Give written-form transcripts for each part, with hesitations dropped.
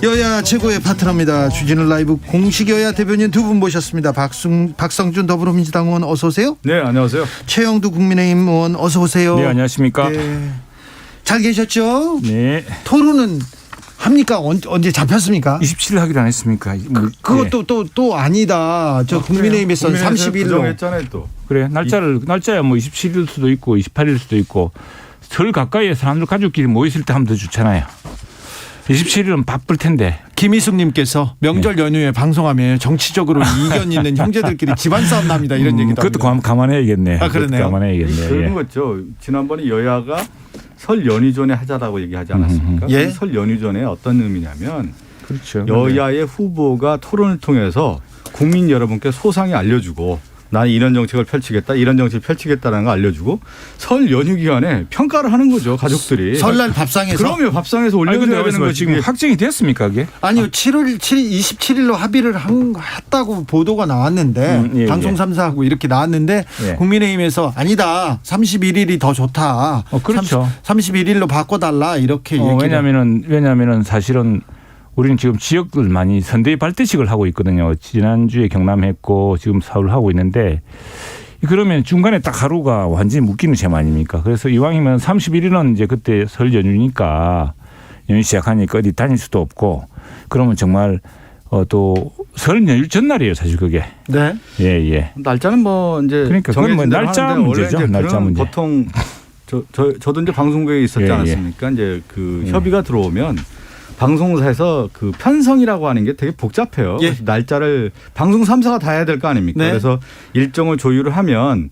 여야 최고의 파트너입니다. 주진우 라이브 공식 여야 대변인 두 분 모셨습니다. 박성준 더불어민주당 의원 어서 오세요. 네, 안녕하세요. 최영두 국민의힘 의원 어서 오세요. 네, 안녕하십니까. 네. 잘 계셨죠? 네. 토론은 합니까? 언제 잡혔습니까? 27일 하기로 안 했습니까? 그것도 또 아니다. 저 국민의힘에서는 30일로 했잖아요, 또. 그래. 날짜야 뭐 27일 수도 있고 28일 수도 있고 설 가까이에 사람들 가족끼리 모여 있을 때 하면 더 좋잖아요. 27일은 바쁠 텐데. 김희숙님께서 명절 연휴에 방송하면 정치적으로 이견 있는 형제들끼리 집안 싸움 납니다. 이런 얘기도 그것도 합니다. 감안해야겠네. 아, 그러네요. 감안해야겠네. 그런 거죠. 지난번에 여야가 설 연휴 전에 하자라고 얘기하지 않았습니까? 예. 설 연휴 전에 어떤 의미냐면 그렇죠. 여야의 후보가 토론을 통해서 국민 여러분께 소상히 알려주고 나는 이런 정책을 펼치겠다, 이런 정책을 펼치겠다라는 걸 알려주고 설 연휴 기간에 평가를 하는 거죠, 가족들이. 설날 밥상에서. 그러면 밥상에서 올려줘야 되는 거지. 지금 확정이 됐습니까, 그게? 아니요, 27일로 합의를 했다고 보도가 나왔는데 예, 방송 3사하고 이렇게 나왔는데 예. 국민의힘에서 아니다, 31일이 더 좋다. 그렇죠. 31일로 바꿔달라 이렇게 얘기를. 왜냐면은 사실은 우리는 지금 지역들 많이 선대위 발대식을 하고 있거든요. 지난주에 경남 했고 지금 서울 하고 있는데 그러면 중간에 딱 하루가 완전히 묶이는 셈 아닙니까? 그래서 이왕이면 31일은 이제 그때 설 연휴니까 연휴 시작하니까 어디 다닐 수도 없고 그러면 정말 또 설 연휴 전날이에요, 사실 그게. 네. 예. 날짜는 뭐 이제 그러니까 그건 뭐 날짜 문제죠. 날짜 문제. 보통 저도 이제 방송국에 있었지 않았습니까? 이제 그 협의가 들어오면 방송사에서 그 편성이라고 하는 게 되게 복잡해요. 예. 그래서 날짜를 방송 3사가 다 해야 될 거 아닙니까? 네. 그래서 일정을 조율을 하면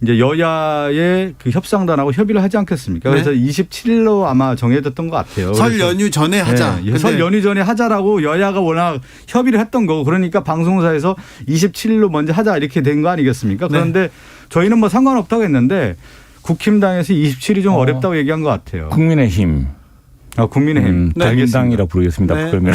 이제 여야의 그 협상단하고 협의를 하지 않겠습니까? 네. 그래서 27일로 아마 정해졌던 것 같아요. 설 연휴 전에 하자. 네. 설 연휴 전에 하자라고 여야가 워낙 협의를 했던 거고 그러니까 방송사에서 27일로 먼저 하자 이렇게 된 거 아니겠습니까? 그런데 저희는 뭐 상관없다고 했는데 국힘당에서 27일이 좀 어렵다고 얘기한 것 같아요. 국민의힘. 국민의힘. 국민당이라 부르겠습니다. 네. 그러면.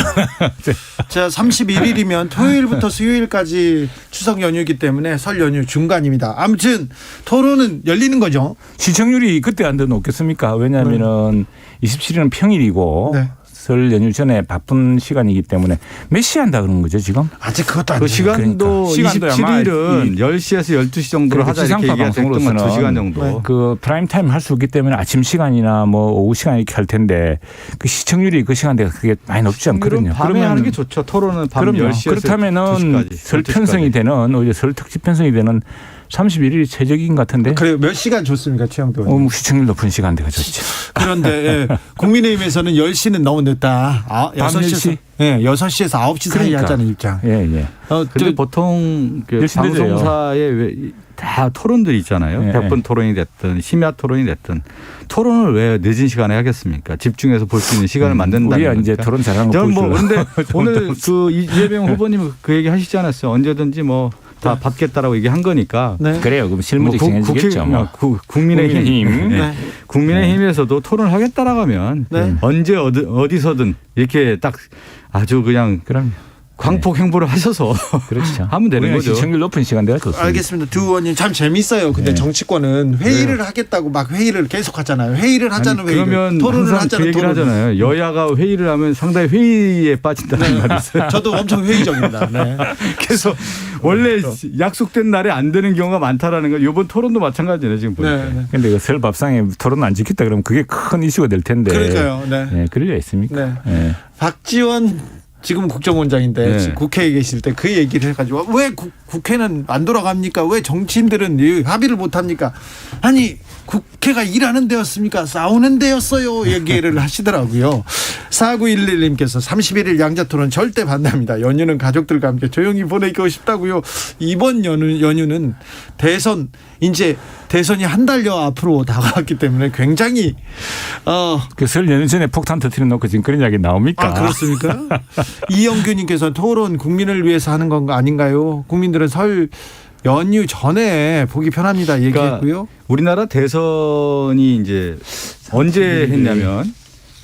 자, 31일이면 토요일부터 수요일까지 추석 연휴이기 때문에 설 연휴 중간입니다. 아무튼 토론은 열리는 거죠. 시청률이 그때 안 더 높겠습니까? 왜냐하면은 27일은 평일이고 네. 설 연휴 전에 바쁜 시간이기 때문에 몇 시에 한다 그런 거죠 지금? 아직 그것도 안 그 돼요. 시간도 시간도 아마 27일은 10시에서 12시 정도로 하자 이렇게 얘기했던 건 2시간 정도. 네. 그 프라임 타임 할 수 있기 때문에 아침 시간이나 뭐 오후 시간 이렇게 할 텐데 그 시청률이 그 시간대가 그게 많이 높지 않거든요. 밤에 하는 게 좋죠. 토론은 밤 그럼요. 10시에서 그렇다면은 2시까지. 설 편성이 되는 오히려 설 특집 편성이 되는 31일이 최적인 것 같은데. 그래요. 몇 시간 좋습니까, 최영도 의원? 뭐 시청률 높은 시간대가 좋죠. 그런데 예, 국민의힘에서는 10시는 너무 늦다. 밤 10시? 예, 6시에서 9시 사이 그러니까. 하자는 입장. 예. 근데 보통 그 열심히 방송사에 다 토론들이 있잖아요. 예. 100분 토론이 됐든 심야 토론이 됐든 토론을 왜 늦은 시간에 하겠습니까? 집중해서 볼 수 있는 시간을 만든다는 우리가 거니까. 이제 토론 잘하는 거 저는 뭐 보여주려고. 근데 오늘 그 이재명 후보님 그 얘기 하시지 않았어요. 언제든지 뭐 다 받겠다라고 얘기한 거니까. 네. 그래요. 그럼 실무직 정해지겠죠. 뭐. 국민의힘. 네. 국민의힘에서도 토론을 하겠다라고 하면 네. 언제 어디서든 이렇게 딱 아주 그냥 그럼 광폭 행보를 하셔서 그렇죠. 하면 되는 우리는 거죠. 시청률 높은 시간대가 좋습니다. 알겠습니다. 두 의원님 참 재밌어요. 근데 네. 정치권은 회의를 하겠다고 막 회의를 계속 하잖아요. 회의를 하자는 회의를. 그러면 토론을 항상 하자는 그 얘기를 토론을. 하잖아요. 여야가 회의를 하면 상당히 회의에 빠진다는 말이 있어요. 저도 엄청 회의적입니다. 네. 그래서 원래 약속된 날에 안 되는 경우가 많다라는 거. 이번 토론도 마찬가지네요. 지금 보니까. 네. 근데 그 설 밥상에 토론 안 지켰다 그러면 그게 큰 이슈가 될 텐데. 그러니까요. 네. 네, 그럴 리 있습니까? 네. 네. 박지원 지금 국정원장인데 네. 국회에 계실 때 그 얘기를 해가지고 왜 국회는 안 돌아갑니까? 왜 정치인들은 이 합의를 못합니까? 아니 국회가 일하는 데였습니까? 싸우는 데였어요. 얘기를 하시더라고요. 4911님께서 31일 양자토론 절대 반대합니다. 연휴는 가족들과 함께 조용히 보내고 싶다고요. 이번 연휴는 대선 이제 대선이 한 달여 앞으로 다가왔기 때문에 굉장히 그 설 연휴 전에 폭탄 터뜨려 놓고 지금 그런 이야기 나옵니까? 아, 그렇습니까? 이영규님께서 토론 국민을 위해서 하는 건가 아닌가요? 국민들은 설 연휴 전에 보기 편합니다. 얘기했고요. 그러니까 우리나라 대선이 이제 언제 했냐면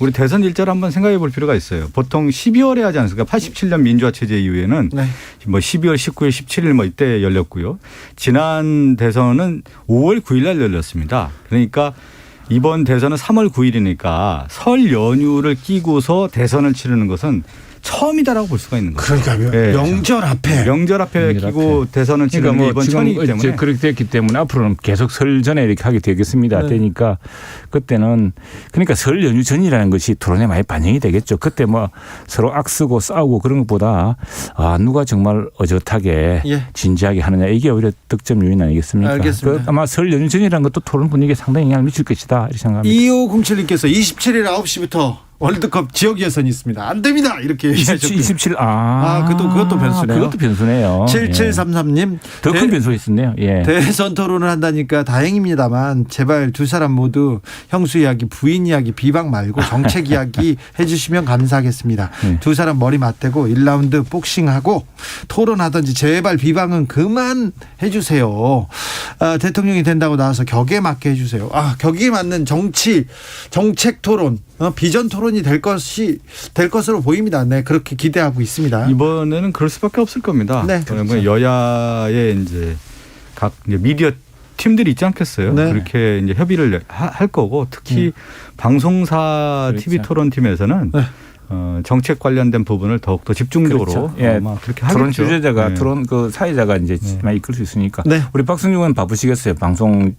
우리 대선 일자를 한번 생각해 볼 필요가 있어요. 보통 12월에 하지 않습니까? 87년 민주화 체제 이후에는 네. 뭐 12월 19일, 17일 뭐 이때 열렸고요. 지난 대선은 5월 9일 날 열렸습니다. 그러니까 이번 대선은 3월 9일이니까 설 연휴를 끼고서 대선을 치르는 것은 처음이다라고 볼 수가 있는 거죠. 그러니까 네. 명절 앞에. 명절 앞에 끼고 대선을 치르는 게 이번 처음이기 때문에. 그렇게 됐기 때문에 앞으로는 계속 설 전에 이렇게 하게 되겠습니다. 네. 되니까 그때는 그러니까 설 연휴 전이라는 것이 토론에 많이 반영이 되겠죠. 그때 뭐 서로 악쓰고 싸우고 그런 것보다 누가 정말 어젓하게 예. 진지하게 하느냐 이게 오히려 득점 요인 아니겠습니까? 알겠습니다. 아마 설 연휴 전이라는 것도 토론 분위기에 상당히 영향을 미칠 것이다 이렇게 생각합니다. 2507님께서 27일 9시부터 월드컵 지역 예선이 있습니다. 안 됩니다. 이렇게 얘기하셨고요. 27. 그것도 변수네요. 그것도 변수네요. 7733님. 더 큰 변수가 있었네요. 예. 대선 토론을 한다니까 다행입니다만 제발 두 사람 모두 형수 이야기, 부인 이야기, 비방 말고 정책 이야기 해주시면 감사하겠습니다. 두 사람 머리 맞대고 1라운드 복싱하고 토론하든지 제발 비방은 그만 해주세요. 대통령이 된다고 나와서 격에 맞게 해주세요. 격에 맞는 정책 토론, 비전 토론이 될 것으로 보입니다. 네, 그렇게 기대하고 있습니다. 이번에는 그럴 수밖에 없을 겁니다. 네, 그렇죠. 여야의 이제 각 미디어 팀들이 있지 않겠어요. 네. 그렇게 이제 협의를 할 거고 특히 방송사 그렇죠. TV 토론팀에서는 네. 정책 관련된 부분을 더욱더 집중적으로 그렇죠. 예. 아마 그렇게 하겠죠. 토론 주제자가 네. 토론 그 사회자가 이제 많이 이끌 수 있으니까. 네. 우리 박승준 의원 바쁘시겠어요. 방송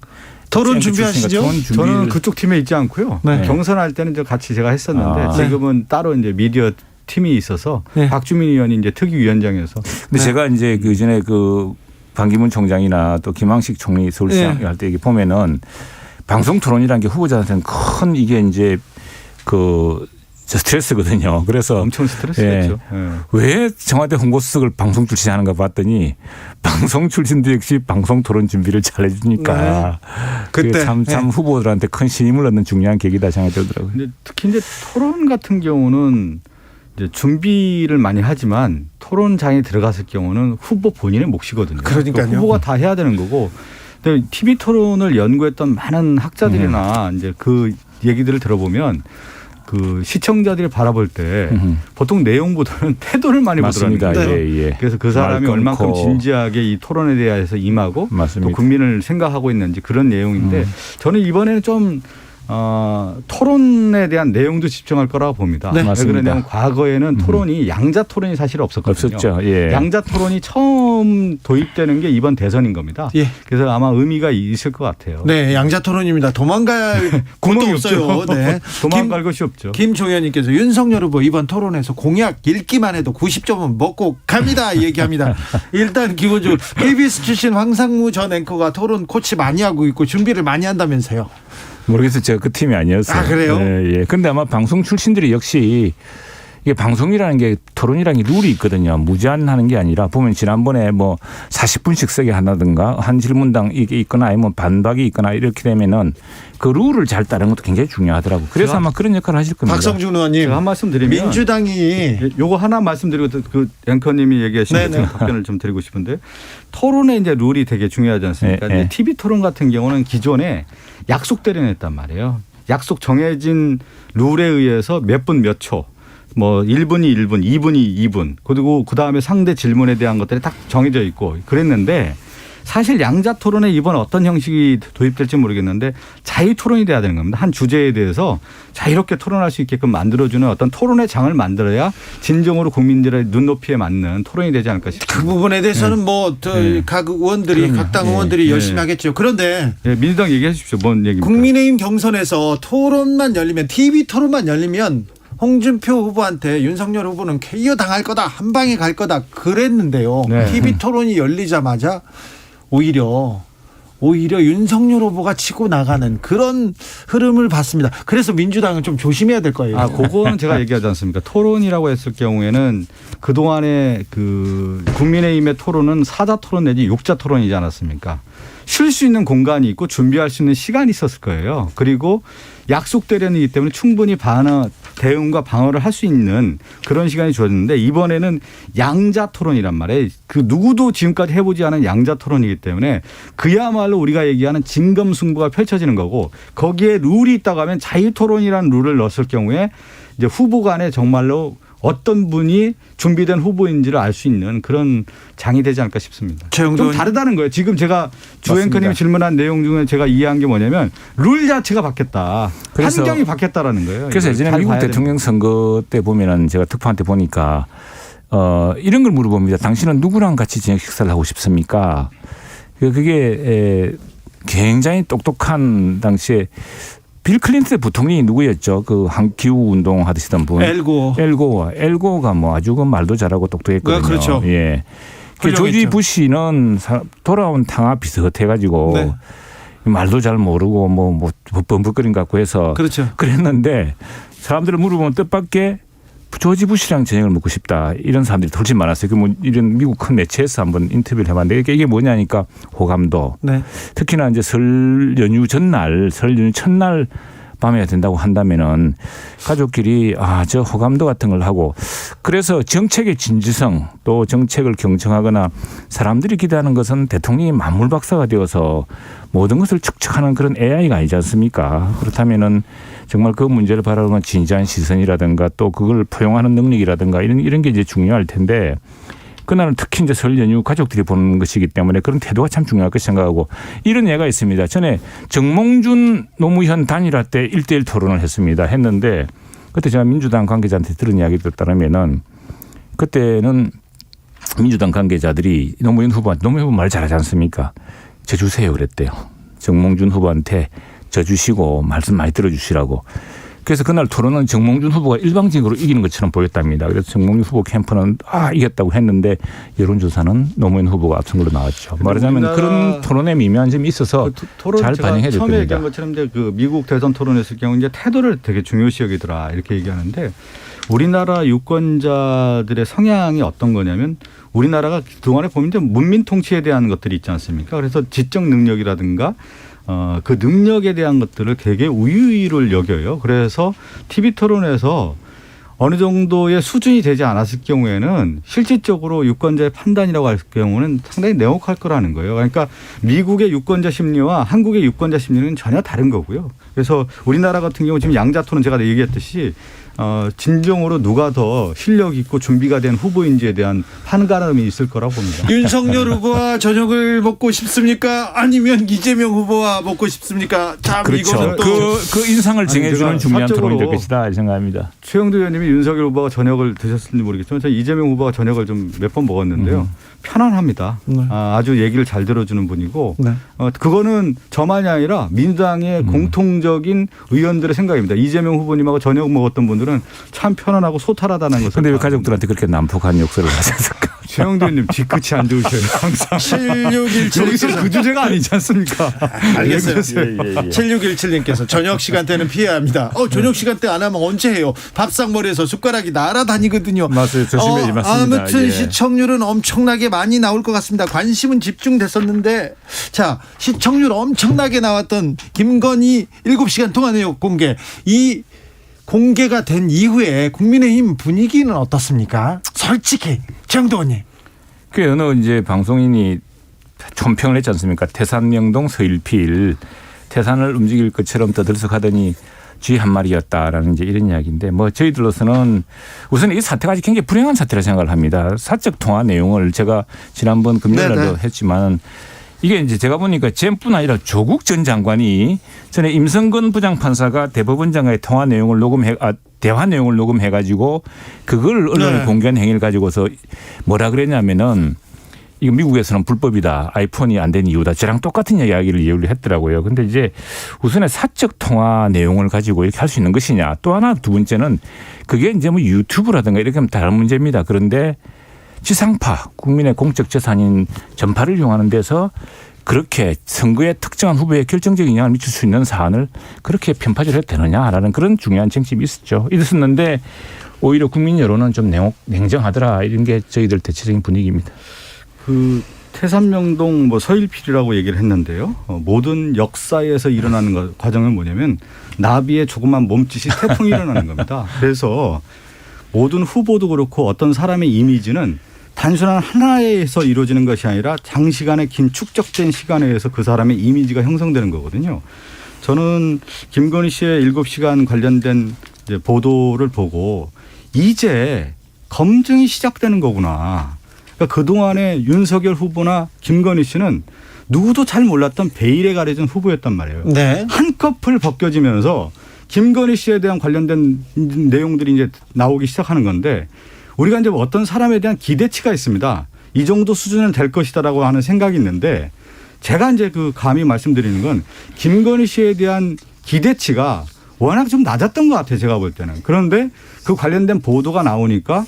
토론 cenk 준비하시죠? 출신이니까 토론 저는 그쪽 팀에 있지 않고요. 네. 경선할 때는 좀 같이 제가 했었는데 네. 지금은 따로 이제 미디어 팀이 있어서 네. 박주민 의원이 이제 특위위원장이어서. 근데 제가 이제 그 전에 그 반기문 총장이나 또 김황식 총리 서울시장 할 때 이게 보면은 방송 토론이라는 게 후보자한테는 큰 이게 이제 그 스트레스거든요. 그래서 엄청 스트레스겠죠. 예. 왜 청와대 홍보수석을 방송 출신 하는가 봤더니 방송 출신도 역시 방송 토론 준비를 잘 해주니까 그때 참 후보들한테 큰 신임을 얻는 중요한 계기다 생각이 들더라고요. 근데 특히 이제 토론 같은 경우는 이제 준비를 많이 하지만 토론장에 들어갔을 경우는 후보 본인의 몫이거든요. 그러니까요. 후보가 다 해야 되는 거고. 근데 TV 토론을 연구했던 많은 학자들이나 이제 그 얘기들을 들어보면 그 시청자들이 바라볼 때 보통 내용보다는 태도를 많이 보더라고요. 맞습니다. 예. 그래서 그 사람이 말 끊고. 얼만큼 진지하게 이 토론에 대해서 임하고 맞습니다. 또 국민을 생각하고 있는지 그런 내용인데 저는 이번에는 좀 토론에 대한 내용도 집중할 거라고 봅니다. 네. 왜 맞습니다. 그러냐면 과거에는 토론이 양자 토론이 사실 없었거든요. 없었죠. 예. 양자 토론이 처음 도입되는 게 이번 대선인 겁니다. 예. 그래서 아마 의미가 있을 것 같아요. 네, 양자 토론입니다. 도망갈 곳도 없어요. 네. 도망갈 것이 없죠. 김종현님께서 윤석열 후보 이번 토론에서 공약 읽기만 해도 90점은 먹고 갑니다 얘기합니다. 일단 기본적으로 KBS 출신 황상무 전 앵커가 토론 코치 많이 하고 있고 준비를 많이 한다면서요. 모르겠어요. 제가 그 팀이 아니었어요. 그래요? 예. 근데 아마 방송 출신들이 역시 이게 방송이라는 게 토론이라는 게 룰이 있거든요. 무제한하는 게 아니라 보면 지난번에 뭐 40분씩 쓰게 한다든가 한 질문당 이게 있거나 아니면 반박이 있거나 이렇게 되면은 그 룰을 잘 따르는 것도 굉장히 중요하더라고요. 그래서 아마 그런 역할을 하실 겁니다. 박성준 의원님, 제가 한 말씀 드리면 민주당이 요거 하나 말씀드리고 그 앵커님이 얘기하신 네네. 것처럼 답변을 좀 드리고 싶은데 토론의 이제 룰이 되게 중요하지 않습니까? 네, 네. TV 토론 같은 경우는 기존에 약속 대련했단 말이에요. 약속 정해진 룰에 의해서 몇 분 몇 초. 뭐 1분이 1분, 2분이 2분. 그리고 그다음에 상대 질문에 대한 것들이 딱 정해져 있고 그랬는데 사실 양자 토론에 이번 어떤 형식이 도입될지 모르겠는데 자유 토론이 돼야 되는 겁니다. 한 주제에 대해서 자유롭게 토론할 수 있게끔 만들어주는 어떤 토론의 장을 만들어야 진정으로 국민들의 눈높이에 맞는 토론이 되지 않을까 싶습니다. 그 부분에 대해서는 각 의원들이 각 당 의원들이 열심히 하겠죠. 그런데 민주당 얘기해 주십시오. 뭔 얘기입니까? 국민의힘 경선에서 토론만 열리면 TV 토론만 열리면 홍준표 후보한테 윤석열 후보는 KO 당할 거다, 한 방에 갈 거다 그랬는데요. 네. TV 토론이 열리자마자 오히려 윤석열 후보가 치고 나가는 그런 흐름을 봤습니다. 그래서 민주당은 좀 조심해야 될 거예요. 그거는 제가 얘기하지 않습니까? 토론이라고 했을 경우에는 그동안에 그 국민의힘의 토론은 사자 토론 내지 육자 토론이지 않았습니까? 쉴 수 있는 공간이 있고 준비할 수 있는 시간이 있었을 거예요. 그리고 약속 대련이기 때문에 충분히 대응과 방어를 할 수 있는 그런 시간이 주어졌는데 이번에는 양자 토론이란 말이에요. 그 누구도 지금까지 해보지 않은 양자 토론이기 때문에 그야말로 우리가 얘기하는 진검승부가 펼쳐지는 거고 거기에 룰이 있다고 하면 자유 토론이라는 룰을 넣었을 경우에 이제 후보 간에 정말로 어떤 분이 준비된 후보인지를 알 수 있는 그런 장이 되지 않을까 싶습니다. 좀 다르다는 거예요. 지금 제가 주 앵커님이 질문한 내용 중에 제가 이해한 게 뭐냐면 룰 자체가 바뀌었다. 환경이 바뀌었다라는 거예요. 그래서 예전에 미국 대통령 선거 때 보면은 제가 특파원 때 보니까 이런 걸 물어봅니다. 당신은 누구랑 같이 저녁 식사를 하고 싶습니까? 그게 굉장히 똑똑한 당시에 빌 클린턴 부통령이 누구였죠? 그 기후 운동 하시던 분. 엘고가 뭐 아주 그 말도 잘하고 똑똑했거든요. 그렇죠. 예. 조지 부시는 돌아온 탕아 비슷해가지고 네. 말도 잘 모르고 뭐 범벅거린 것 같고 해서 그렇죠. 그랬는데 사람들을 물어보면 뜻밖의 조지 부시랑 저녁을 먹고 싶다 이런 사람들이 훨씬 많았어요. 그 뭐 이런 미국 큰 매체에서 한번 인터뷰를 해봤는데 이게 뭐냐니까 호감도. 네. 특히나 이제 설 연휴 첫날 밤에 된다고 한다면은 가족끼리 저 호감도 같은 걸 하고 그래서 정책의 진지성 또 정책을 경청하거나 사람들이 기대하는 것은 대통령이 만물박사가 되어서 모든 것을 측정하는 그런 AI가 아니지 않습니까? 그렇다면은 정말 그 문제를 바라보는 진지한 시선이라든가 또 그걸 포용하는 능력이라든가 이런 게 이제 중요할 텐데 그날은 특히 이제 설 연휴 가족들이 보는 것이기 때문에 그런 태도가 참 중요할 것 생각하고 이런 예가 있습니다. 전에 정몽준 노무현 단일화 때 1대1 토론을 했는데 그때 제가 민주당 관계자한테 들은 이야기에 따르면은 그때는 민주당 관계자들이 노무현 후보 말 잘하지 않습니까? 저 주세요 그랬대요. 정몽준 후보한테 저 주시고 말씀 많이 들어주시라고. 그래서 그날 토론은 정몽준 후보가 일방적으로 이기는 것처럼 보였답니다. 그래서 정몽준 후보 캠프는 이겼다고 했는데 여론조사는 노무현 후보가 앞선 걸로 나왔죠. 말하자면 그런 토론의 미묘한 점이 있어서 잘 반영해야 될 겁니다. 처음에 얘기한 것처럼 이제 그 미국 대선 토론했을 경우 이제 태도를 되게 중요시 여기더라 이렇게 얘기하는데 우리나라 유권자들의 성향이 어떤 거냐면 우리나라가 그동안에 보면 이제 문민 통치에 대한 것들이 있지 않습니까? 그래서 지적 능력이라든가 그 능력에 대한 것들을 되게 우유를 여겨요. 그래서 TV 토론에서 어느 정도의 수준이 되지 않았을 경우에는 실질적으로 유권자의 판단이라고 할 경우는 상당히 냉혹할 거라는 거예요. 그러니까 미국의 유권자 심리와 한국의 유권자 심리는 전혀 다른 거고요. 그래서 우리나라 같은 경우 지금 양자 토론 제가 얘기했듯이 진정으로 누가 더 실력 있고 준비가 된 후보인지에 대한 판가름이 있을 거라고 봅니다. 윤석열 후보와 저녁을 먹고 싶습니까? 아니면 이재명 후보와 먹고 싶습니까? 참 그렇죠. 이거는 또 그 인상을 정해주는 중요한 토론이 될 것이다 생각합니다. 최영두 의원님이 윤석열 후보가 저녁을 드셨을지 모르겠지만 저는 이재명 후보가 저녁을 좀 몇 번 먹었는데요. 편안합니다. 네. 아주 얘기를 잘 들어주는 분이고 네. 그거는 저만이 아니라 민주당의 공통적인 의원들의 생각입니다. 이재명 후보님하고 저녁 먹었던 분들은 참 편안하고 소탈하다는 것을. 그런데 왜 가족들한테 그렇게 난폭한 욕설을 하셨을까? 최영두 의원님 뒤끝이 안 좋으셔요. 항상. 7617 여기서 그 주제가 아니지 않습니까? 알겠어요. 7617님께서 저녁 시간대는 피해야 합니다. 저녁 시간대 안 하면 언제 해요? 밥상머리에서 숟가락이 날아다니거든요. 맞아요. 조심해야지 맞습니다. 아무튼 시청률은 엄청나게 많이 나올 것 같습니다. 관심은 집중됐었는데 자 시청률 엄청나게 나왔던 김건희 7시간 통화 내용 공개 이 공개가 된 이후에 국민의힘 분위기는 어떻습니까? 솔직히 최영도 의원님. 그 어느 이제 방송인이 총평을 했지 않습니까? 태산명동 서일필 태산을 움직일 것처럼 떠들썩하더니 쥐 한 마리였다라는 이제 이런 이야기인데 뭐 저희들로서는 우선 이 사태가 굉장히 불행한 사태라 생각을 합니다. 사적 통화 내용을 제가 지난번 금요일날도 했지만 이게 이제 제가 보니까 쟤뿐 아니라 조국 전 장관이 전에 임성근 부장판사가 대법원장과의 통화 내용을 대화 내용을 녹음해가지고 그걸 언론에 공개한 행위를 가지고서 뭐라 그랬냐면은 이거 미국에서는 불법이다. 아이폰이 안 된 이유다. 저랑 똑같은 이야기를 이해를 했더라고요. 근데 이제 우선에 사적 통화 내용을 가지고 이렇게 할 수 있는 것이냐. 또 하나 두 번째는 그게 이제 뭐 유튜브라든가 이렇게 하면 다른 문제입니다. 그런데 지상파 국민의 공적 재산인 전파를 이용하는 데서 그렇게 선거에 특정한 후보에 결정적인 영향을 미칠 수 있는 사안을 그렇게 편파적으로 해도 되느냐라는 그런 중요한 쟁점이 있었는데 오히려 국민 여론은 좀 냉정하더라. 이런 게 저희들 대체적인 분위기입니다. 그 태산명동 뭐 서일필이라고 얘기를 했는데요. 모든 역사에서 일어나는 과정은 뭐냐면 나비의 조그만 몸짓이 태풍이 일어나는 겁니다. 그래서 모든 후보도 그렇고 어떤 사람의 이미지는 단순한 하나에서 이루어지는 것이 아니라 장시간의 긴 축적된 시간에 의해서 그 사람의 이미지가 형성되는 거거든요. 저는 김건희 씨의 7시간 관련된 이제 보도를 보고 이제 검증이 시작되는 거구나. 그러니까 그동안에 윤석열 후보나 김건희 씨는 누구도 잘 몰랐던 베일에 가려진 후보였단 말이에요. 네. 한꺼풀 벗겨지면서 김건희 씨에 대한 관련된 내용들이 이제 나오기 시작하는 건데 우리가 이제 어떤 사람에 대한 기대치가 있습니다. 이 정도 수준은 될 것이다라고 하는 생각이 있는데 제가 이제 감히 말씀드리는 건 김건희 씨에 대한 기대치가 워낙 좀 낮았던 것 같아요. 제가 볼 때는. 그런데 그 관련된 보도가 나오니까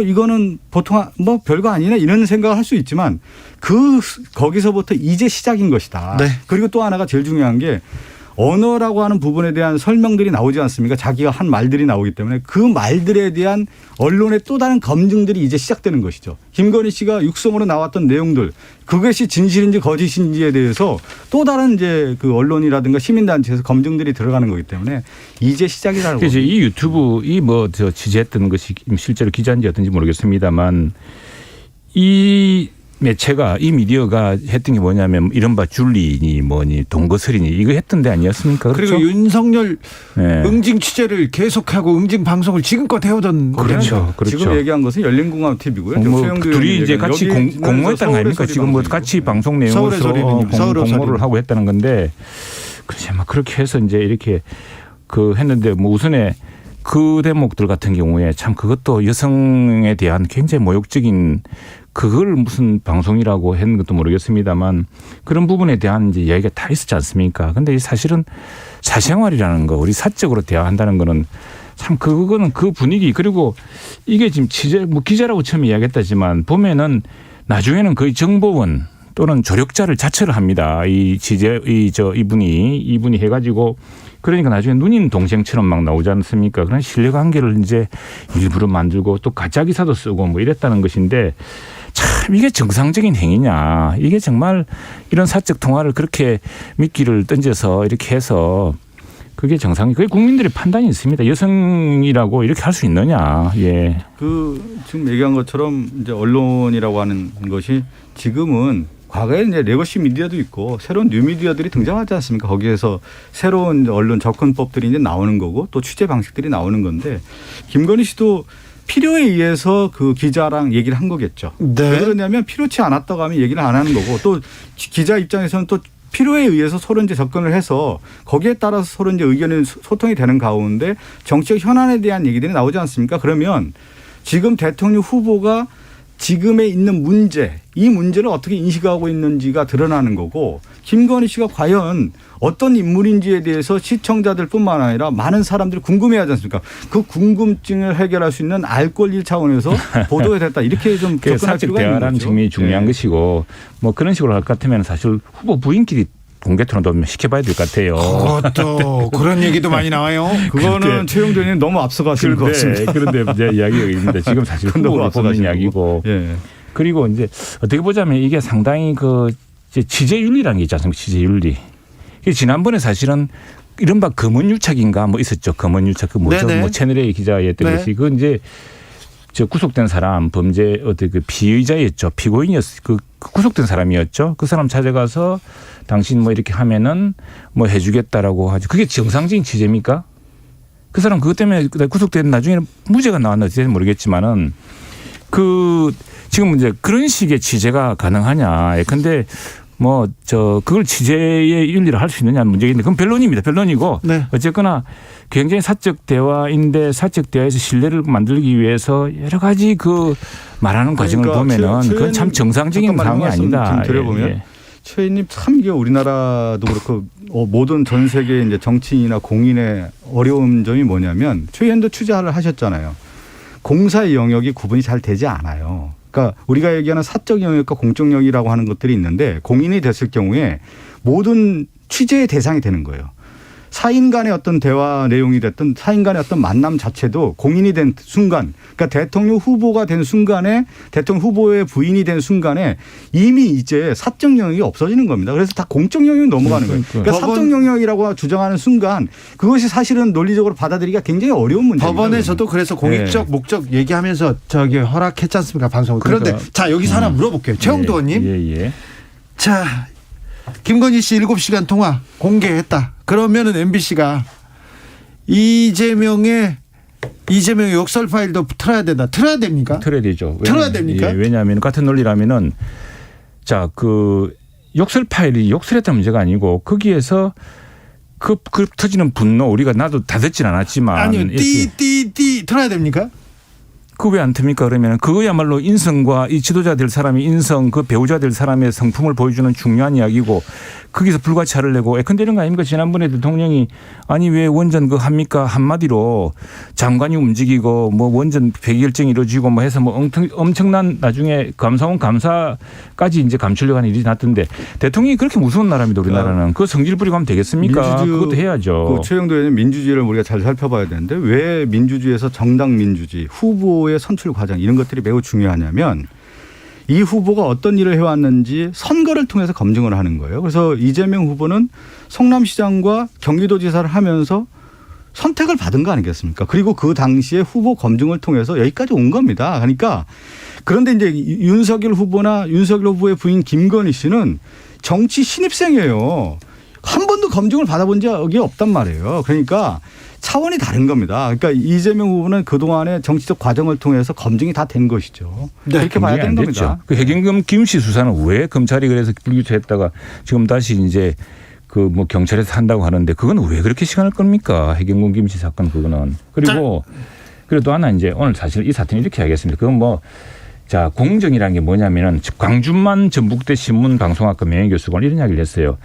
이거는 보통 뭐 별거 아니네 이런 생각을 할 수 있지만 거기서부터 이제 시작인 것이다. 네. 그리고 또 하나가 제일 중요한 게 언어라고 하는 부분에 대한 설명들이 나오지 않습니까? 자기가 한 말들이 나오기 때문에 그 말들에 대한 언론의 또 다른 검증들이 이제 시작되는 것이죠. 김건희 씨가 육성으로 나왔던 내용들 그것이 진실인지 거짓인지에 대해서 또 다른 이제 언론이라든가 시민단체에서 검증들이 들어가는 거기 때문에 이제 시작이라고. 그래서 이 유튜브 저 취재했던 것이 실제로 기자인지 어떤지 모르겠습니다만 이 매체가 이 미디어가 했던 게 뭐냐면 이른바 줄리니 뭐니 동거설이니 이거 했던 데 아니었습니까? 그렇죠? 그리고 윤석열 네. 응징 취재를 계속하고 응징 방송을 지금껏 해오던 그렇죠. 그렇죠. 지금 얘기한 것은 열린공감 TV고요. 둘이 이제 같이 공모했다는 거 아닙니까? 지금 뭐 같이 방송 내용으로서 공모를 하고 했다는 건데 그렇지 막 그렇게 해서 이제 이렇게 했는데 뭐 우선에 그 대목들 같은 경우에 참 그것도 여성에 대한 굉장히 모욕적인 그걸 무슨 방송이라고 했는 것도 모르겠습니다만 그런 부분에 대한 이제 이야기가 다 있었지 않습니까? 근데 사실은 사생활이라는 거 우리 사적으로 대화한다는 거는 참 그거는 그 분위기 그리고 이게 지금 기자라고 처음에 이야기했다지만 보면은 나중에는 거의 정보원 또는 조력자를 자처를 합니다. 이분이 해가지고 그러니까 나중에 누님 동생처럼 막 나오지 않습니까? 그런 신뢰관계를 이제 일부러 만들고 또 가짜 기사도 쓰고 뭐 이랬다는 것인데 참 이게 정상적인 행위냐. 이게 정말 이런 사적 통화를 그렇게 미끼를 던져서 이렇게 해서 그게 그게 국민들의 판단이 있습니다. 여성이라고 이렇게 할 수 있느냐. 예. 지금 얘기한 것처럼 이제 언론이라고 하는 것이 지금은 과거에 이제 레거시 미디어도 있고 새로운 뉴 미디어들이 등장하지 않습니까? 거기에서 새로운 언론 접근법들이 이제 나오는 거고 또 취재 방식들이 나오는 건데 김건희 씨도 필요에 의해서 기자랑 얘기를 한 거겠죠. 네. 왜 그러냐면 필요치 않았다고 하면 얘기를 안 하는 거고 또 기자 입장에서는 또 필요에 의해서 서로 이제 접근을 해서 거기에 따라서 서로 이제 의견이 소통이 되는 가운데 정치적 현안에 대한 얘기들이 나오지 않습니까? 그러면 지금 대통령 후보가 지금에 있는 문제, 이 문제를 어떻게 인식하고 있는지가 드러나는 거고 김건희 씨가 과연 어떤 인물인지에 대해서 시청자들뿐만 아니라 많은 사람들이 궁금해하지 않습니까? 그 궁금증을 해결할 수 있는 알 권리 차원에서 보도가 됐다. 이렇게 좀 접근할 필요가 있는 대화라는 거죠. 측면이 중요한 네. 것이고 뭐 그런 식으로 할 것 같으면 사실 후보 부인끼리 공개 토론도 시켜봐야 될 것 같아요. 그것도 그런 얘기도 많이 나와요. 그거는 최영도 의원님 너무 앞서가시는 것 같습니다. 그런데 이제 이야기가 있는데 지금 사실 후보로 뽑는 이야기고 예. 그리고 이제 어떻게 보자면 이게 상당히 이제 취재윤리라는 게 있지 않습니까? 취재윤리. 지난번에 사실은 이른바 검언유착인가 뭐 있었죠. 검언유착 뭐죠? 네네. 뭐 채널A 기자였던 네. 것이 그건 이제 구속된 사람 범죄 피의자였죠. 피고인이었어. 구속된 사람이었죠. 그 사람 찾아가서 당신 뭐 이렇게 하면은 뭐 해주겠다라고 하죠. 그게 정상적인 취재입니까? 그 사람 그것 때문에 구속된 나중에는 무죄가 나왔는지 모르겠지만은 지금 이제 그런 식의 취재가 가능하냐. 근데 그걸 취재의 윤리를 할 수 있느냐는 문제인데 그건 변론입니다. 변론이고 네. 어쨌거나 굉장히 사적 대화인데 사적 대화에서 신뢰를 만들기 위해서 여러 가지 말하는 과정을 보면은 그건 참 정상적인 상황이 아니다. 좀 드려보면 최 의원님 참 이게 우리나라도 그렇고 모든 전 세계 이제 정치인이나 공인의 어려운 점이 뭐냐면 최 의원도 취재를 하셨잖아요. 공사의 영역이 구분이 잘 되지 않아요. 그러니까 우리가 얘기하는 사적 영역과 공적 영역이라고 하는 것들이 있는데 공인이 됐을 경우에 모든 취재의 대상이 되는 거예요. 사인 간의 어떤 대화 내용이 됐든 사인 간의 어떤 만남 자체도 공인이 된 순간 그러니까 대통령 후보가 된 순간에 대통령 후보의 부인이 된 순간에 이미 이제 사적 영역이 없어지는 겁니다. 그래서 다 공적 영역이 넘어가는 거예요. 그러니까 사적 영역이라고 주장하는 순간 그것이 사실은 논리적으로 받아들이기가 굉장히 어려운 문제입니다. 법원에서도 그래서 공익적 목적 얘기하면서 허락했지 않습니까? 방송을. 그런데 자 여기서 하나 물어볼게요. 최영도 의원님. 예. 자 김건희 씨 7시간 통화 공개했다. 그러면은 MBC가 이재명의 이재명의 욕설 파일도 틀어야 된다. 틀어야 됩니까? 틀어야 되죠. 틀어야 됩니까? 예, 왜냐하면 같은 논리라면은 자, 그 욕설 파일이 욕설했던 문제가 아니고 거기에서 그 터지는 분노 우리가 나도 다 듣진 않았지만 아니요. 띠 틀어야 됩니까? 그 왜 안 틉니까? 그러면 그거야말로 인성과 이 지도자 될 사람의 인성, 그 배우자 될 사람의 성품을 보여주는 중요한 이야기고 거기서 불가차를 내고 근데 이런 거 아닙니까? 지난번에 대통령이 아니 왜 원전 그 합니까? 한마디로 장관이 움직이고 뭐 원전 폐기결정이 이루어지고 뭐 해서 뭐 엄청난 나중에 감사원 감사까지 이제 감추려고 하는 일이 났던데 대통령이 그렇게 무서운 나라입니다. 우리나라는. 그 성질 부리고 하면 되겠습니까? 그것도 해야죠. 그 최영도 의원님 민주주의를 우리가 잘 살펴봐야 되는데 왜 민주주의에서 정당 민주주의, 후보의 선출 과정 이런 것들이 매우 중요하냐면 이 후보가 어떤 일을 해왔는지 선거를 통해서 검증을 하는 거예요. 그래서 이재명 후보는 성남시장과 경기도지사를 하면서 선택을 받은 거 아니겠습니까? 그리고 그 당시에 후보 검증을 통해서 여기까지 온 겁니다. 그러니까 그런데 이제 윤석열 후보나 윤석열 후보의 부인 김건희 씨는 정치 신입생이에요. 한 번도 검증을 받아본 적이 없단 말이에요. 그러니까 차원이 다른 겁니다. 그러니까 이재명 후보는 그동안의 정치적 과정을 통해서 검증이 다 된 것이죠. 네, 그렇게 봐야 되는 겁니다. 그 해경금 김씨 수사는 왜 검찰이 그래서 불기소했다가 지금 다시 이제 그 뭐 경찰에서 한다고 하는데 그건 왜 그렇게 시간을 끕니까? 해경금 김씨 사건 그거는. 그리고 또 하나 이제 오늘 사실 이 사태는 이렇게 하겠습니다. 그건 뭐 자 공정이라는 게 뭐냐면은 광준만 전북대 신문방송학과 명예교수가 이런 이야기를 했어요.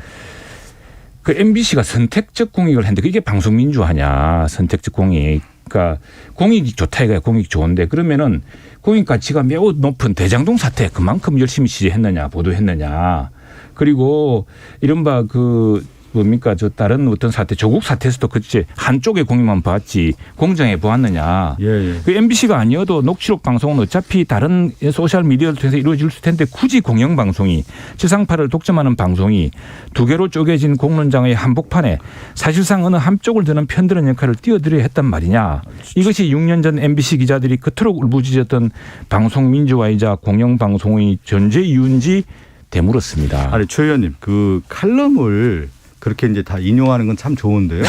그 MBC가 선택적 공익을 했는데 그게 방송민주화냐 선택적 공익. 그러니까 공익이 좋다 이거야. 공익이 좋은데 그러면은 공익 가치가 매우 높은 대장동 사태 그만큼 열심히 취재했느냐 보도했느냐. 그리고 이른바 그 뭡니까 저 다른 어떤 사태 조국 사태에서도 그치 한쪽의 공익만 봤지 공정해 보았느냐. 예. 그 MBC가 아니어도 녹취록 방송은 어차피 다른 소셜 미디어를 통해서 이루어질 텐데 굳이 공영 방송이 지상파를 독점하는 방송이 두 개로 쪼개진 공론장의 한복판에 사실상 어느 한쪽을 드는 편드는 역할을 띄워드려야 했단 말이냐. 이것이 6년 전 MBC 기자들이 그토록 울부짖었던 방송 민주화이자 공영 방송의 존재 이유인지 되물었습니다. 아니 최 의원님 그 칼럼을 그렇게 이제 다 인용하는 건 참 좋은데요.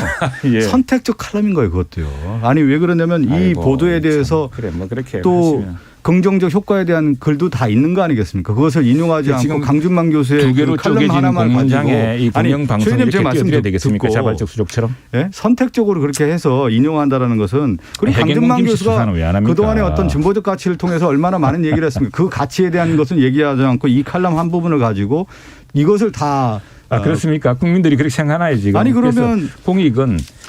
예. 선택적 칼럼인 거예요, 그것도요. 아니 왜 그러냐면 이 아이고, 보도에 대해서 그래 뭐 그렇게 또 하시면. 긍정적 효과에 대한 글도 다 있는 거 아니겠습니까? 그것을 인용하지 않고 지금 강준만 교수의 두 개로 그 칼럼 쪼개진 하나만 공론장에 이 아니, 공영 방송 최 의원님 이렇게 제 말씀 띄워드려야 되겠습니까? 듣고 자발적 수족처럼. 예? 선택적으로 그렇게 해서 인용한다라는 것은 그리고 강준만 교수가 그동안의 어떤 진보적 가치를 통해서 얼마나 많은 얘기를 했습니까? 그 가치에 대한 것은 얘기하지 않고 이 칼럼 한 부분을 가지고 이것을 다 그렇습니까? 국민들이 그렇게 생각하나요 지금? 아니 그러면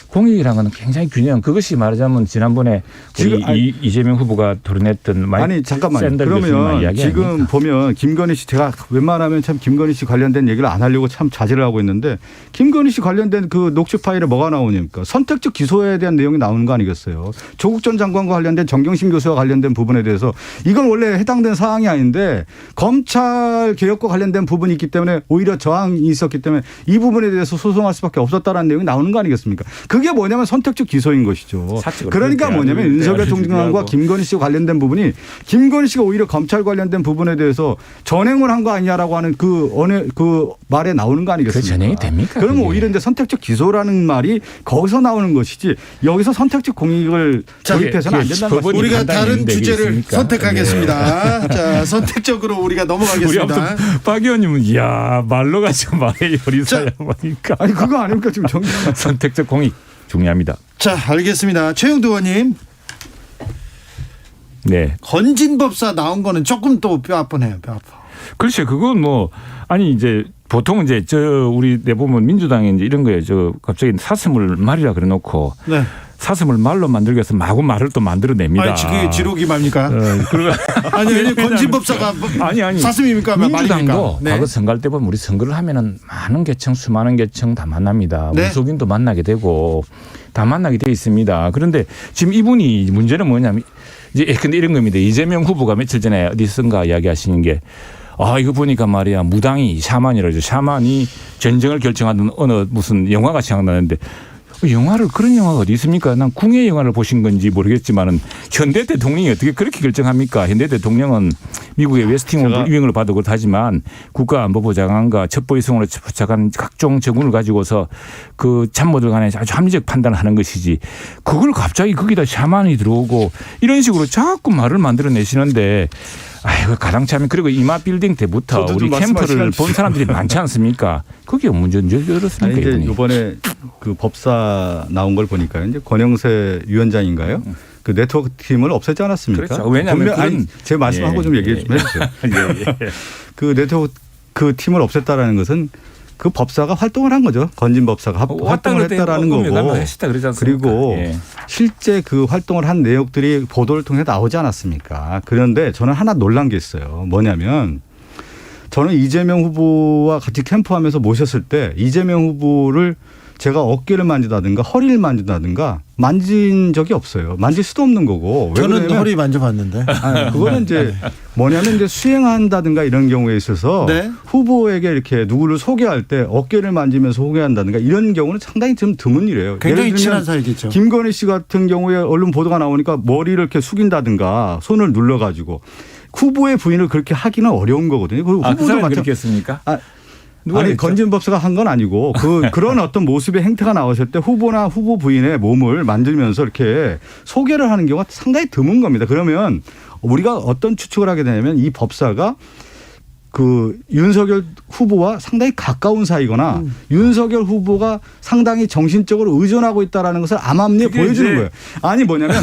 공익이라는 건 굉장히 균형. 그것이 말하자면 지난번에 지금 이재명 후보가 토론했던 아니 잠깐만요. 그러면 지금 아닙니까? 보면 김건희 씨 제가 웬만하면 참 김건희 씨 관련된 얘기를 안 하려고 참 자제를 하고 있는데 김건희 씨 관련된 그 녹취 파일에 뭐가 나오니까 선택적 기소에 대한 내용이 나오는 거 아니겠어요? 조국 전 장관과 관련된 정경심 교수와 관련된 부분에 대해서 이건 원래 해당된 사항이 아닌데 검찰 개혁과 관련된 부분이 있기 때문에 오히려 저항이 있었기 때문에 이 부분에 대해서 소송할 수밖에 없었다라는 내용이 나오는 거 아니겠습니까? 그게 뭐냐면 선택적 기소인 것이죠. 그러니까 뭐냐면 윤석열 총장과 김건희 씨와 관련된 부분이 김건희 씨가 오히려 검찰 관련된 부분에 대해서 전행을 한 거 아니냐라고 하는 그 말에 나오는 거 아니겠습니까? 그 전행이 됩니까? 그러면 오히려 이제 선택적 기소라는 말이 거기서 나오는 것이지 여기서 선택적 공익을 조립해서는 안 된다는 말씀입니다. 우리가 다른 주제를 있습니까? 선택하겠습니다. 네. 자, 선택적으로 우리가 우리 넘어가겠습니다. 아무튼 박 의원님은 이야 말로 가지고 말의 요리사야 보니까. 아니 그거 아닙니까 지금 선택적 공익 중요합니다. 자, 알겠습니다. 최영도 의원님. 네. 건진법사 나온 거는 조금 또 뼈 아프네요. 뼈 아파. 글쎄 그건 뭐 아니 이제 보통 이제 우리 내보면 민주당에 이제 이런 거예요. 갑자기 사슴을 말이라 그래놓고 네. 사슴을 말로 만들기 위해서 마구 말을 또 만들어냅니다. 아니, 그게 지록이 뭡니까? 아니, 건진법사가 아니 사슴입니까? 민주당도 네. 과거 선거할 때 보면 우리 선거를 하면은 많은 계층 수많은 계층 다 만납니다. 네. 무속인도 만나게 되고 다 만나게 돼 있습니다. 그런데 지금 이분이 문제는 뭐냐면 이제 근데 이런 겁니다. 이재명 후보가 며칠 전에 어디선가 이야기하시는 게 이거 보니까 말이야 무당이 샤만이라죠. 샤만이 전쟁을 결정하는 어느 무슨 영화가 생각나는데 영화를 그런 영화가 어디 있습니까? 난 궁예 영화를 보신 건지 모르겠지만은 현대 대통령이 어떻게 그렇게 결정합니까? 현대 대통령은 미국의 웨스팅호우 유행을 받아 그렇다지만 국가안보부 장관과 첩보위성으로 포착한 각종 정군을 가지고서 그 참모들 간에 아주 합리적 판단을 하는 것이지 그걸 갑자기 거기다 샤만이 들어오고 이런 식으로 자꾸 말을 만들어내시는데 아이고 가당차면 그리고 이마 빌딩 때부터 우리 캠프를 본 사람들이 많지 않습니까? 그게 문제인지 그렇습니까? 이제 이번에 그 법사 나온 걸 보니까요. 이제 권영세 위원장인가요? 그 네트워크 팀을 없애지 않았습니까? 그렇죠. 왜냐하면 아니, 제 말씀하고 좀 얘기 좀 해주세요. 그 네트워크 그 팀을 없앴다라는 것은 그 법사가 활동을 한 거죠. 건진 법사가 활동을 했다라는 거고. 그리고 실제 그 활동을 한 내역들이 보도를 통해 나오지 않았습니까? 그런데 저는 하나 놀란 게 있어요. 뭐냐면 저는 이재명 후보와 같이 캠프하면서 모셨을 때 이재명 후보를 제가 어깨를 만지다든가 허리를 만지다든가 만진 적이 없어요. 만질 수도 없는 거고. 저는 허리 만져봤는데. 그거는 이제 뭐냐면 이제 수행한다든가 이런 경우에 있어서 네. 후보에게 이렇게 누구를 소개할 때 어깨를 만지면서 소개한다든가 이런 경우는 상당히 좀 드문 일이에요. 굉장히 친한 사이겠죠. 김건희 씨 같은 경우에 언론 보도가 나오니까 머리를 이렇게 숙인다든가 손을 눌러가지고 후보의 부인을 그렇게 하기는 어려운 거거든요. 그 사람이 그렇게 했습니까? 아니 건진 법사가 한 건 아니고 그런 어떤 모습의 행태가 나왔을 때 후보나 후보 부인의 몸을 만들면서 이렇게 소개를 하는 경우가 상당히 드문 겁니다. 그러면 우리가 어떤 추측을 하게 되냐면 이 법사가 그 윤석열 후보와 상당히 가까운 사이거나 윤석열 후보가 상당히 정신적으로 의존하고 있다는 것을 암암리에 보여주는 거예요. 아니 뭐냐면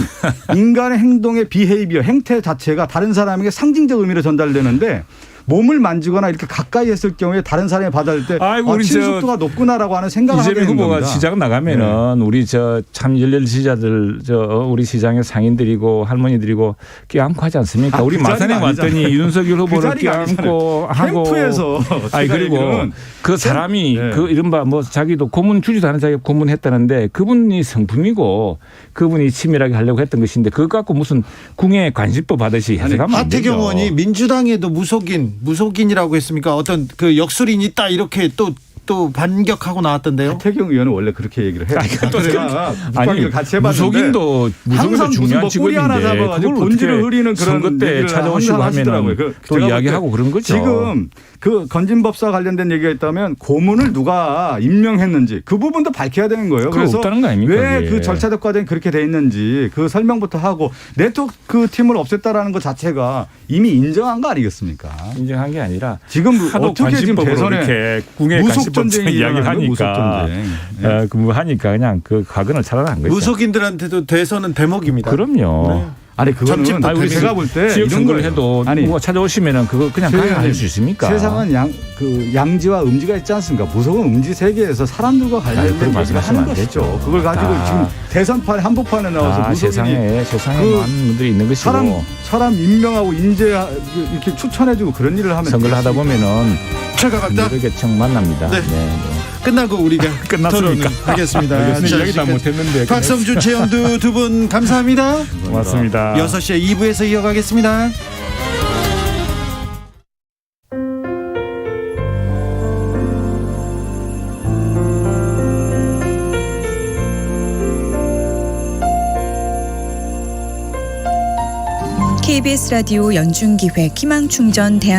인간의 행동의 비헤이비어 행태 자체가 다른 사람에게 상징적 의미로 전달되는데 몸을 만지거나 이렇게 가까이 했을 경우에 다른 사람이 받아들일 때 친숙도가 높구나라고 하는 생각을 하게 되는 겁니다. 이재명 후보가 시장 나가면은 우리 참 열렬 지지자들 우리 시장의 상인들이고 할머니들이고 껴안고 하지 않습니까? 우리 마산에 왔더니 윤석열 후보를 껴안고 하고 캠프에서 그리고 그 사람이 그 이른바 뭐 자기도 고문 주지도 않은 자기가 고문했다는데 그분이 성품이고 그분이 치밀하게 하려고 했던 것인데 그거 갖고 무슨 궁예 관심법 하듯이 해석하면 안 되죠. 하태경 의원이 민주당에도 무속인이라고 했습니까? 어떤 그 역술인이 있다 이렇게 또 반격하고 나왔던데요. 하태경 의원은 원래 그렇게 얘기를 해요. 아니 같이 해봤는데 무속인도 중요한 직업인데 그걸 본질을 흐리는 그런 선거 때 찾아오시고 하면은 또 이야기하고 그런 거죠. 지금 그 건진법사 관련된 얘기가 있다면 고문을 누가 임명했는지 그 부분도 밝혀야 되는 거예요. 그래서 없다는 거 아닙니까? 왜 그 절차적 과정이 그렇게 돼 있는지 그 설명부터 하고 네트워크 팀을 없앴다라는 것 자체가 이미 인정한 거 아니겠습니까? 인정한 게 아니라 지금 하도 어떻게 지금 대선에 궁예 무속전쟁 이야기를 하니까 하니까 그냥 그 각은을 차단한 거죠. 무속인들한테도 대선은 대목입니다. 그럼요. 네. 아니 그거는 우리 제가 볼 때 지역 선거를 해도 누가 찾아오시면은 그거 그냥 강행할 수 있습니까? 세상은 양지와 음지가 있지 않습니까? 무속은 음지 세계에서 사람들과 관련된 얘기를 하는 것이죠. 그걸 가지고 지금 대선판 한복판에 나와서 세상에 많은 분들이 있는 것이고 사람 임명하고 인재 이렇게 추천해주고 그런 일을 하면 선거를 하다 보면은 최강학당 개청 만납니다. 네. 끝나고 우리가 끝났습니까? 하겠습니다. 이야기도 안 못했는데. 박성준, 최영두 두 분 감사합니다. 고맙습니다. 6시에 2부에서 이어가겠습니다. KBS 라디오 연중기획 희망충전 대한